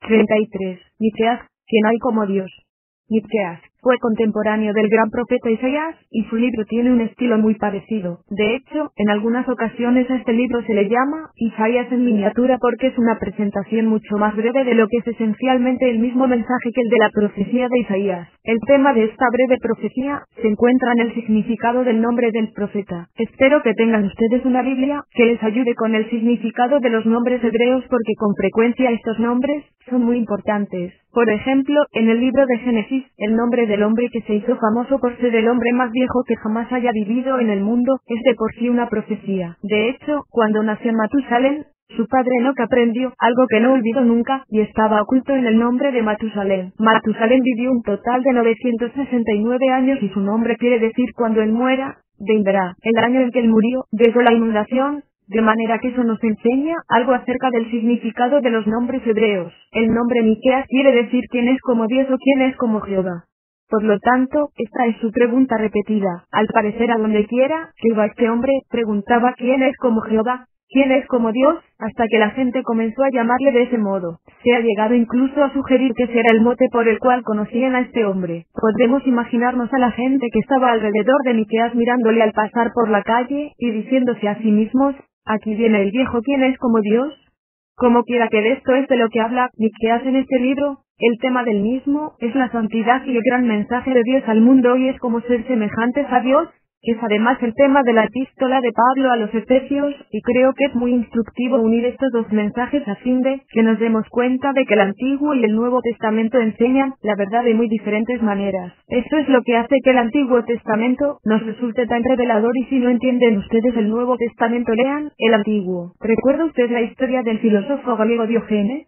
33. Miqueas, ¿quién hay como Dios? Miqueas fue contemporáneo del gran profeta Isaías, y su libro tiene un estilo muy parecido. De hecho, en algunas ocasiones a este libro se le llama Isaías en miniatura porque es una presentación mucho más breve de lo que es esencialmente el mismo mensaje que el de la profecía de Isaías. El tema de esta breve profecía se encuentra en el significado del nombre del profeta. Espero que tengan ustedes una Biblia que les ayude con el significado de los nombres hebreos porque con frecuencia estos nombres son muy importantes. Por ejemplo, en el libro de Génesis, el nombre del hombre que se hizo famoso por ser el hombre más viejo que jamás haya vivido en el mundo, es de por sí una profecía. De hecho, cuando nació Matusalén, su padre Enoc aprendió algo que no olvidó nunca, y estaba oculto en el nombre de Matusalén. Matusalén vivió un total de 969 años y su nombre quiere decir cuando él muera, vendrá. El año en que él murió, llegó la inundación, de manera que eso nos enseña algo acerca del significado de los nombres hebreos. El nombre Miqueas quiere decir quién es como Dios o quién es como Jehová. Por lo tanto, esta es su pregunta repetida. Al parecer a donde quiera que iba este hombre, preguntaba quién es como Jehová, quién es como Dios, hasta que la gente comenzó a llamarle de ese modo. Se ha llegado incluso a sugerir que será el mote por el cual conocían a este hombre. Podemos imaginarnos a la gente que estaba alrededor de Miqueas mirándole al pasar por la calle, y diciéndose a sí mismos, aquí viene el viejo, ¿quién es como Dios? Como quiera que de esto es de lo que habla Miqueas en este libro, el tema del mismo es la santidad y el gran mensaje de Dios al mundo hoy es como ser semejantes a Dios, que es además el tema de la epístola de Pablo a los Efesios, y creo que es muy instructivo unir estos dos mensajes a fin de que nos demos cuenta de que el Antiguo y el Nuevo Testamento enseñan la verdad de muy diferentes maneras. Eso es lo que hace que el Antiguo Testamento nos resulte tan revelador y si no entienden ustedes el Nuevo Testamento lean el Antiguo. ¿Recuerda usted la historia del filósofo griego Diógenes?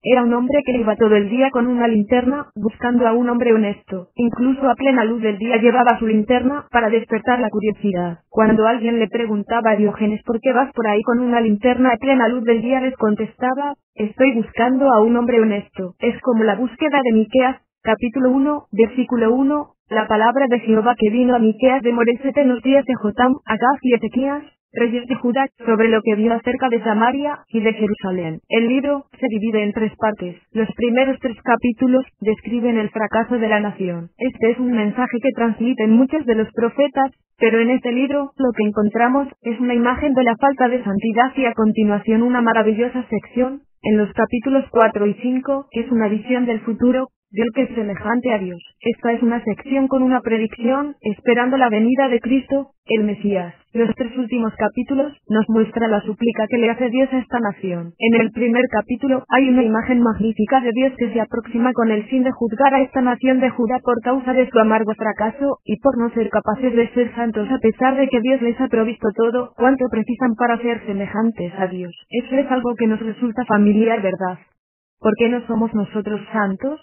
Era un hombre que iba todo el día con una linterna, buscando a un hombre honesto. Incluso a plena luz del día llevaba su linterna, para despertar la curiosidad. Cuando alguien le preguntaba a Diógenes por qué vas por ahí con una linterna a plena luz del día les contestaba, estoy buscando a un hombre honesto. Es como la búsqueda de Miqueas, capítulo 1, versículo 1, la palabra de Jehová que vino a Miqueas de Moreset en los días de Jotam, Agaz y Ezequías, reyes de Judá, sobre lo que vio acerca de Samaria y de Jerusalén. El libro se divide en 3 partes. Los primeros 3 capítulos describen el fracaso de la nación. Este es un mensaje que transmiten muchos de los profetas, pero en este libro lo que encontramos es una imagen de la falta de santidad y a continuación una maravillosa sección, en los capítulos 4 y 5, que es una visión del futuro, del que es semejante a Dios. Esta es una sección con una predicción, esperando la venida de Cristo, el Mesías. Los 3 últimos capítulos nos muestra la súplica que le hace Dios a esta nación. En el primer capítulo hay una imagen magnífica de Dios que se aproxima con el fin de juzgar a esta nación de Judá por causa de su amargo fracaso, y por no ser capaces de ser santos a pesar de que Dios les ha provisto todo cuanto precisan para ser semejantes a Dios. Eso es algo que nos resulta familiar, ¿verdad? ¿Por qué no somos nosotros santos?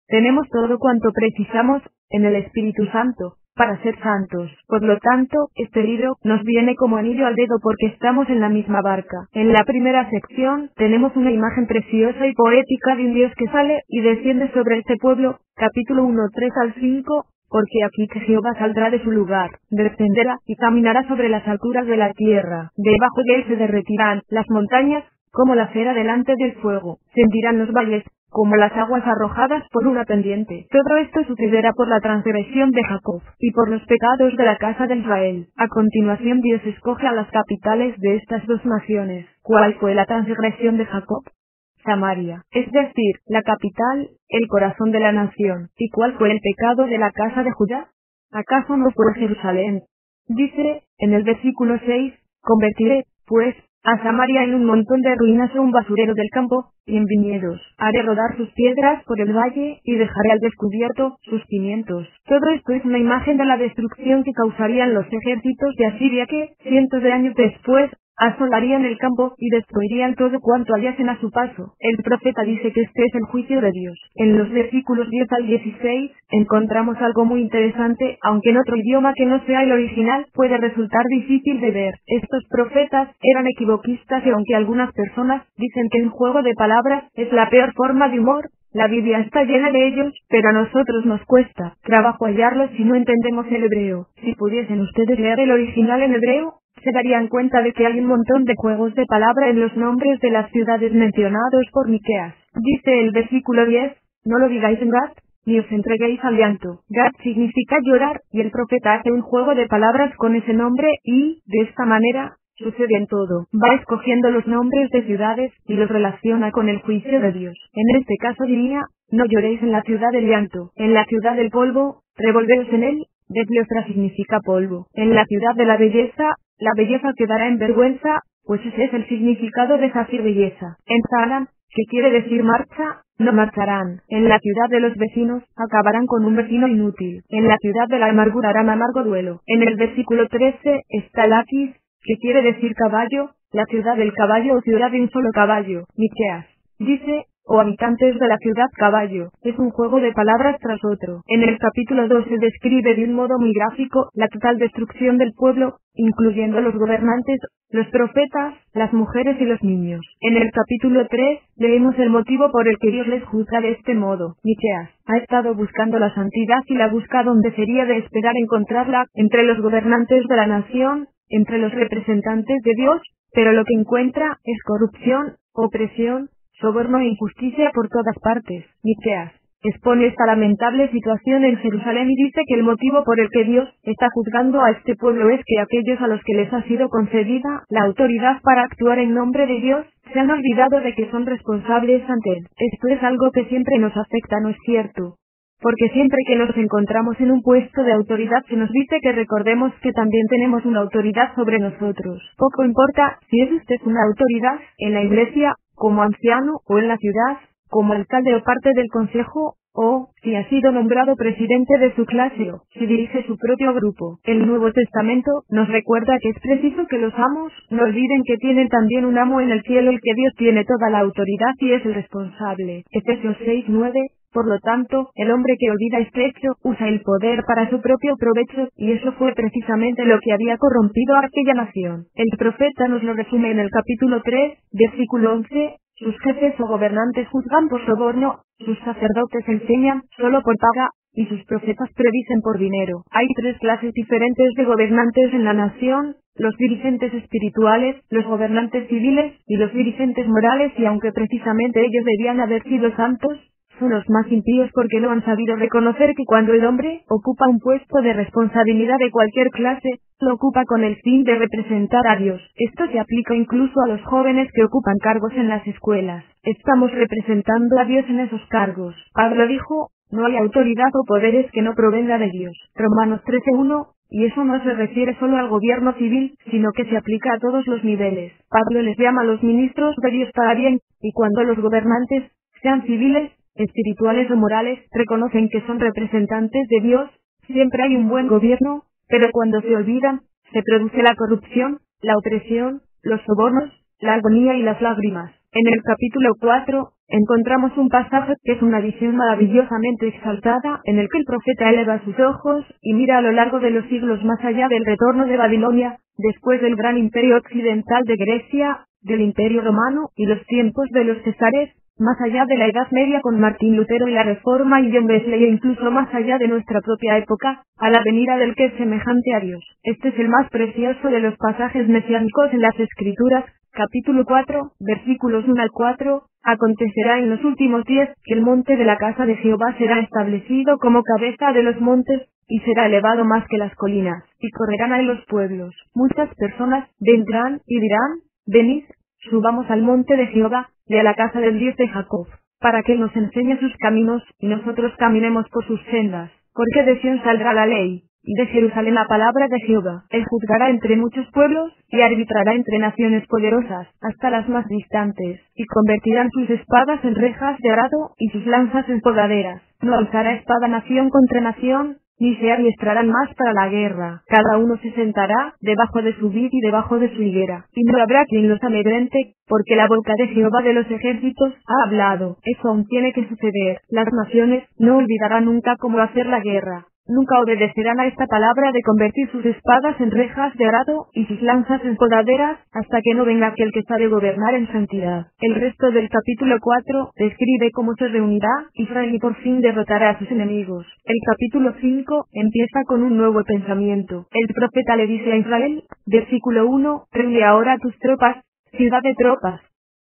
Tenemos todo cuanto precisamos, en el Espíritu Santo, para ser santos. Por lo tanto, este libro nos viene como anillo al dedo porque estamos en la misma barca. En la primera sección, tenemos una imagen preciosa y poética de un Dios que sale y desciende sobre este pueblo, capítulo 1, 3 al 5, porque aquí que Jehová saldrá de su lugar, descenderá y caminará sobre las alturas de la tierra. Debajo de él se derretirán las montañas, como la cera delante del fuego, se hendirán los valles, como las aguas arrojadas por una pendiente. Todo esto sucederá por la transgresión de Jacob, y por los pecados de la casa de Israel. A continuación Dios escoge a las capitales de estas 2 naciones. ¿Cuál fue la transgresión de Jacob? Samaria, es decir, la capital, el corazón de la nación. ¿Y cuál fue el pecado de la casa de Judá? ¿Acaso no fue Jerusalén? Dice, en el versículo 6, convertiré, pues, a Samaria en un montón de ruinas o un basurero del campo, y en viñedos. Haré rodar sus piedras por el valle, y dejaré al descubierto sus cimientos. Todo esto es una imagen de la destrucción que causarían los ejércitos de Asiria que, cientos de años después, asolarían el campo y destruirían todo cuanto hallasen a su paso. El profeta dice que este es el juicio de Dios. En los versículos 10 al 16, encontramos algo muy interesante, aunque en otro idioma que no sea el original, puede resultar difícil de ver. Estos profetas eran equivoquistas y aunque algunas personas dicen que un juego de palabras es la peor forma de humor, la Biblia está llena de ellos, pero a nosotros nos cuesta trabajo hallarlos si no entendemos el hebreo. Si pudiesen ustedes leer el original en hebreo, se darían cuenta de que hay un montón de juegos de palabra en los nombres de las ciudades mencionados por Miqueas. Dice el versículo 10, no lo digáis en Gad, ni os entreguéis al llanto. Gad significa llorar, y el profeta hace un juego de palabras con ese nombre, y, de esta manera, sucede en todo. Va escogiendo los nombres de ciudades, y los relaciona con el juicio de Dios. En este caso diría, no lloréis en la ciudad del llanto. En la ciudad del polvo, revolveos en él. Depliostra significa polvo. En la ciudad de la belleza quedará en vergüenza, pues ese es el significado de Zafir belleza. En Zalan, que quiere decir marcha, no marcharán. En la ciudad de los vecinos, acabarán con un vecino inútil. En la ciudad de la amargura harán amargo duelo. En el versículo 13, está Laquis, que quiere decir caballo, la ciudad del caballo o ciudad de un solo caballo. Miqueas dice, o habitantes de la ciudad caballo, es un juego de palabras tras otro. En el capítulo 2 se describe de un modo muy gráfico la total destrucción del pueblo, incluyendo los gobernantes, los profetas, las mujeres y los niños. En el capítulo 3, leemos el motivo por el que Dios les juzga de este modo. Miqueas ha estado buscando la santidad y la busca donde sería de esperar encontrarla, entre los gobernantes de la nación, entre los representantes de Dios, pero lo que encuentra es corrupción, opresión, soborno e injusticia por todas partes. Miqueas expone esta lamentable situación en Jerusalén y dice que el motivo por el que Dios está juzgando a este pueblo es que aquellos a los que les ha sido concedida la autoridad para actuar en nombre de Dios, se han olvidado de que son responsables ante Él. Esto es algo que siempre nos afecta, ¿no es cierto? Porque siempre que nos encontramos en un puesto de autoridad se nos dice que recordemos que también tenemos una autoridad sobre nosotros. Poco importa si es usted una autoridad en la iglesia, como anciano, o en la ciudad, como alcalde o parte del consejo, o si ha sido nombrado presidente de su clase o si dirige su propio grupo. El Nuevo Testamento nos recuerda que es preciso que los amos no olviden que tienen también un amo en el cielo, el que Dios tiene toda la autoridad y es el responsable. Efesios 6:9. Por lo tanto, el hombre que olvida este hecho, usa el poder para su propio provecho, y eso fue precisamente lo que había corrompido a aquella nación. El profeta nos lo resume en el capítulo 3, versículo 11, sus jefes o gobernantes juzgan por soborno, sus sacerdotes enseñan solo por paga, y sus profetas predicen por dinero. Hay tres clases diferentes de gobernantes en la nación: los dirigentes espirituales, los gobernantes civiles, y los dirigentes morales, y aunque precisamente ellos debían haber sido santos, son los más impíos porque no han sabido reconocer que cuando el hombre ocupa un puesto de responsabilidad de cualquier clase, lo ocupa con el fin de representar a Dios. Esto se aplica incluso a los jóvenes que ocupan cargos en las escuelas. Estamos representando a Dios en esos cargos. Pablo dijo, no hay autoridad o poderes que no provenga de Dios. Romanos 13:1. Y eso no se refiere solo al gobierno civil, sino que se aplica a todos los niveles. Pablo les llama a los ministros de Dios para bien, y cuando los gobernantes, sean civiles, espirituales o morales, reconocen que son representantes de Dios, siempre hay un buen gobierno, pero cuando se olvidan, se produce la corrupción, la opresión, los sobornos, la agonía y las lágrimas. En el capítulo 4, encontramos un pasaje que es una visión maravillosamente exaltada, en el que el profeta eleva sus ojos y mira a lo largo de los siglos más allá del retorno de Babilonia, después del gran imperio occidental de Grecia, del imperio romano y los tiempos de los cesares, más allá de la Edad Media con Martín Lutero y la Reforma y John Wesley e incluso más allá de nuestra propia época, a la venida del que es semejante a Dios. Este es el más precioso de los pasajes mesiánicos en las Escrituras, capítulo 4, versículos 1 al 4, acontecerá en los últimos días que el monte de la casa de Jehová será establecido como cabeza de los montes, y será elevado más que las colinas, y correrán a él los pueblos. Muchas personas vendrán y dirán, venid, subamos al monte de Jehová, y a la casa del Dios de Jacob, para que Él nos enseñe sus caminos, y nosotros caminemos por sus sendas. Porque de Sión saldrá la ley, y de Jerusalén la palabra de Jehová. Él juzgará entre muchos pueblos, y arbitrará entre naciones poderosas, hasta las más distantes, y convertirán sus espadas en rejas de arado, y sus lanzas en podaderas. No alzará espada nación contra nación, ni se adiestrarán más para la guerra. Cada uno se sentará debajo de su vid y debajo de su higuera, y no habrá quien los amedrente, porque la boca de Jehová de los ejércitos ha hablado. Eso aún tiene que suceder. Las naciones no olvidarán nunca cómo hacer la guerra. Nunca obedecerán a esta palabra de convertir sus espadas en rejas de arado y sus lanzas en podaderas, hasta que no venga aquel que sabe gobernar en santidad. El resto del capítulo 4 describe cómo se reunirá Israel y por fin derrotará a sus enemigos. El capítulo 5 empieza con un nuevo pensamiento. El profeta le dice a Israel, versículo 1, reúne ahora tus tropas, ciudad de tropas.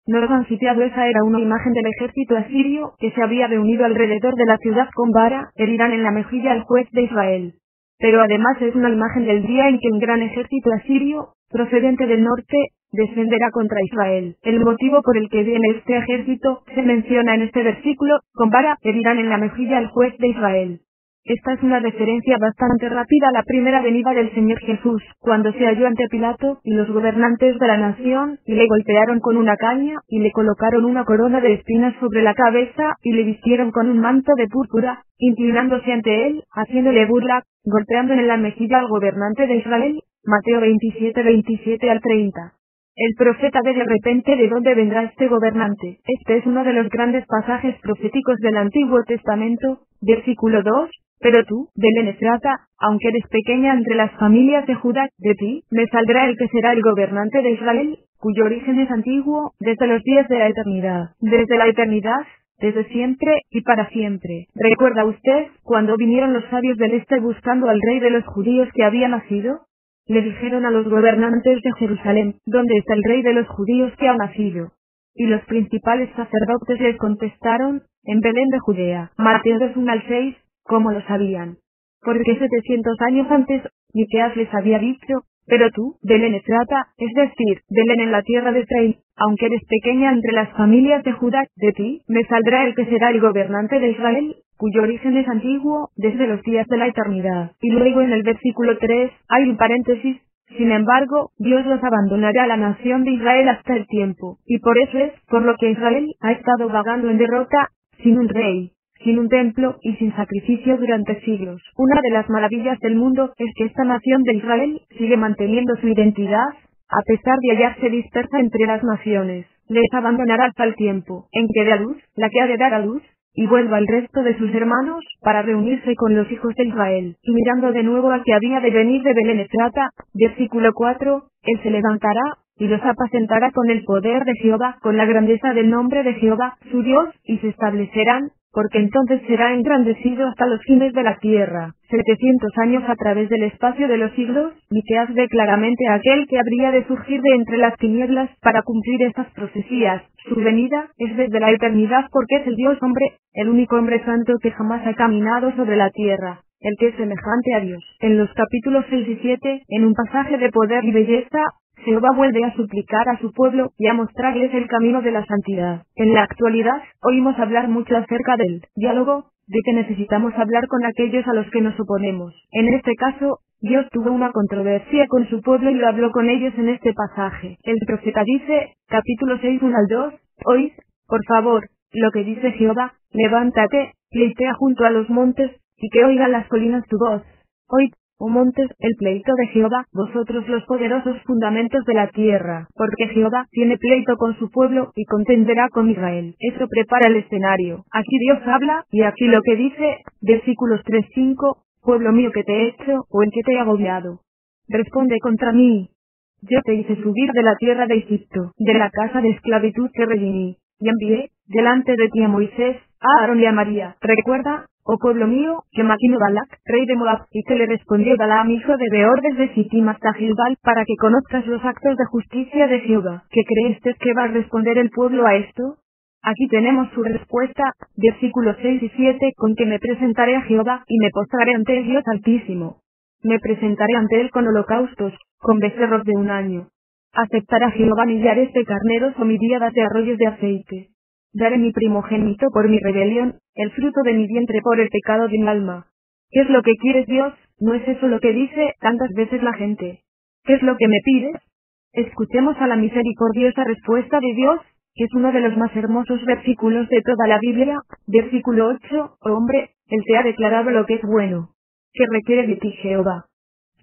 Nos han sitiado. Esa era una imagen del ejército asirio, que se había reunido alrededor de la ciudad con vara, herirán en la mejilla al juez de Israel. Pero además es una imagen del día en que un gran ejército asirio, procedente del norte, descenderá contra Israel. El motivo por el que viene este ejército, se menciona en este versículo, con vara, herirán en la mejilla al juez de Israel. Esta es una referencia bastante rápida a la primera venida del Señor Jesús, cuando se halló ante Pilato y los gobernantes de la nación, y le golpearon con una caña, y le colocaron una corona de espinas sobre la cabeza, y le vistieron con un manto de púrpura, inclinándose ante él, haciéndole burla, golpeándole en la mejilla al gobernante de Israel. Mateo 27 al 30. El profeta ve de repente de dónde vendrá este gobernante. Este es uno de los grandes pasajes proféticos del Antiguo Testamento, versículo 2. Pero tú, Belén Efrata, aunque eres pequeña entre las familias de Judá, de ti me saldrá el que será el gobernante de Israel, cuyo origen es antiguo, desde los días de la eternidad. Desde la eternidad, desde siempre, y para siempre. ¿Recuerda usted, cuando vinieron los sabios del este buscando al rey de los judíos que había nacido? Le dijeron a los gobernantes de Jerusalén, ¿dónde está el rey de los judíos que ha nacido? Y los principales sacerdotes les contestaron, en Belén de Judea. Mateo 1 al 6. ¿Cómo lo sabían? Porque 700 años antes, Miqueas les había dicho, pero tú, Belén Efrata, es decir, Belén en la tierra de Efraín, aunque eres pequeña entre las familias de Judá, de ti me saldrá el que será el gobernante de Israel, cuyo origen es antiguo, desde los días de la eternidad. Y luego en el versículo 3, hay un paréntesis, sin embargo, Dios los abandonará a la nación de Israel hasta el tiempo, y por eso es, por lo que Israel ha estado vagando en derrota, sin un rey, sin un templo y sin sacrificio durante siglos. Una de las maravillas del mundo es que esta nación de Israel sigue manteniendo su identidad, a pesar de hallarse dispersa entre las naciones. Les abandonará hasta el tiempo en que dé a luz, la que ha de dar a luz, y vuelva al resto de sus hermanos, para reunirse con los hijos de Israel. Y mirando de nuevo al que había de venir de Belén Efrata, versículo 4, él se levantará, y los apacentará con el poder de Jehová, con la grandeza del nombre de Jehová, su Dios, y se establecerán, porque entonces será engrandecido hasta los fines de la tierra. 700 años a través del espacio de los siglos, Miqueas ve claramente a aquel que habría de surgir de entre las tinieblas para cumplir estas profecías. Su venida es desde la eternidad porque es el Dios hombre, el único hombre santo que jamás ha caminado sobre la tierra, el que es semejante a Dios. En los capítulos 6 y 7, en un pasaje de poder y belleza, Jehová vuelve a suplicar a su pueblo y a mostrarles el camino de la santidad. En la actualidad, oímos hablar mucho acerca del diálogo, de que necesitamos hablar con aquellos a los que nos oponemos. En este caso, Dios tuvo una controversia con su pueblo y lo habló con ellos en este pasaje. El profeta dice, capítulo 6 1 al 2, oíd, por favor, lo que dice Jehová, levántate, pleitea junto a los montes, y que oigan las colinas tu voz. Oíd, oh montes, el pleito de Jehová, vosotros los poderosos fundamentos de la tierra, porque Jehová tiene pleito con su pueblo, y contenderá con Israel. Eso prepara el escenario. Aquí Dios habla, y aquí lo que dice, versículos 3-5, pueblo mío que te he hecho, o en que te he agobiado. Responde contra mí. Yo te hice subir de la tierra de Egipto, de la casa de esclavitud que redimí, y envié, delante de ti a Moisés, a Aarón y a María. Recuerda, oh pueblo mío, que maquinó Balac, rey de Moab, y que le respondió Balaam hijo de Beor desde Sittim hasta Gilgal, para que conozcas los actos de justicia de Jehová. ¿Qué crees que va a responder el pueblo a esto? Aquí tenemos su respuesta, versículos 6 y 7, con que me presentaré a Jehová, y me postraré ante el Dios Altísimo. Me presentaré ante él con holocaustos, con becerros de un año. Aceptará Jehová millares de carneros o miríadas de arroyos de aceite. Daré mi primogénito por mi rebelión, el fruto de mi vientre por el pecado de mi alma. ¿Qué es lo que quieres, Dios? ¿No es eso lo que dice tantas veces la gente? ¿Qué es lo que me pides? Escuchemos a la misericordiosa respuesta de Dios, que es uno de los más hermosos versículos de toda la Biblia, versículo 8, oh hombre, él te ha declarado lo que es bueno. ¿Qué requiere de ti Jehová?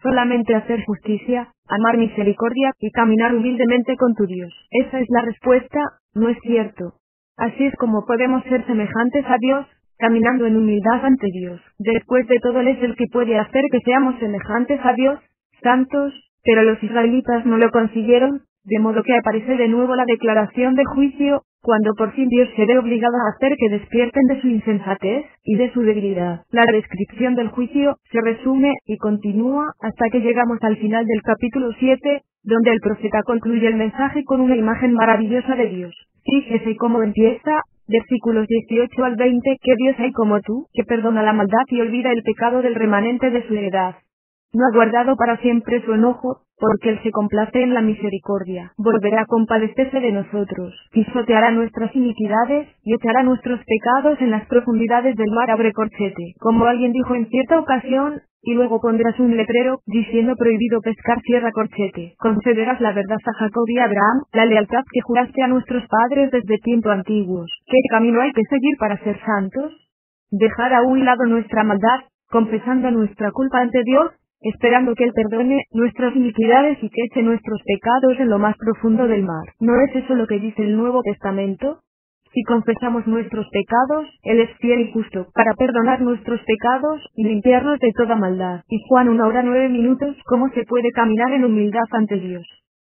Solamente hacer justicia, amar misericordia, y caminar humildemente con tu Dios. Esa es la respuesta, ¿no es cierto? Así es como podemos ser semejantes a Dios, caminando en humildad ante Dios. Después de todo Él es el que puede hacer que seamos semejantes a Dios, santos, pero los israelitas no lo consiguieron, De modo que aparece de nuevo la declaración de juicio, cuando por fin Dios se ve obligado a hacer que despierten de su insensatez y de su debilidad. La descripción del juicio se resume y continúa hasta que llegamos al final del capítulo 7, donde el profeta concluye el mensaje con una imagen maravillosa de Dios. Fíjese cómo empieza, versículos 18 al 20, que Dios hay como tú, que perdona la maldad y olvida el pecado del remanente de su heredad. No ha guardado para siempre su enojo, porque Él se complace en la misericordia. Volverá a compadecerse de nosotros, pisoteará nuestras iniquidades, y echará nuestros pecados en las profundidades del mar. Abre corchete. Como alguien dijo en cierta ocasión, y luego pondrás un letrero, diciendo prohibido pescar, cierra corchete. Concederás la verdad a Jacob y a Abraham, la lealtad que juraste a nuestros padres desde tiempo antiguos. ¿Qué camino hay que seguir para ser santos? Dejar a un lado nuestra maldad, confesando nuestra culpa ante Dios, esperando que Él perdone nuestras iniquidades y que eche nuestros pecados en lo más profundo del mar. ¿No es eso lo que dice el Nuevo Testamento? Si confesamos nuestros pecados, Él es fiel y justo para perdonar nuestros pecados y limpiarnos de toda maldad. Y Juan 1:09. ¿Cómo se puede caminar en humildad ante Dios?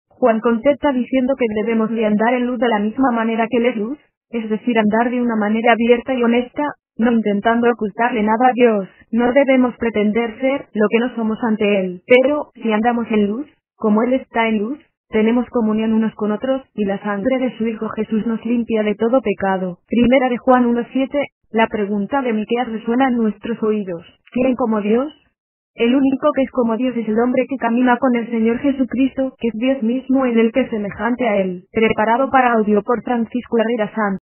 Juan contesta diciendo que debemos de andar en luz de la misma manera que Él es luz, es decir, andar de una manera abierta y honesta, no intentando ocultarle nada a Dios. No debemos pretender ser lo que no somos ante Él. Pero, si andamos en luz, como Él está en luz, tenemos comunión unos con otros, y la sangre de su Hijo Jesús nos limpia de todo pecado. Primera de Juan 1:7, la pregunta de Miqueas resuena en nuestros oídos. ¿Quién como Dios? El único que es como Dios es el hombre que camina con el Señor Jesucristo, que es Dios mismo en el que es semejante a Él. Preparado para audio por Francisco Herrera Sanz.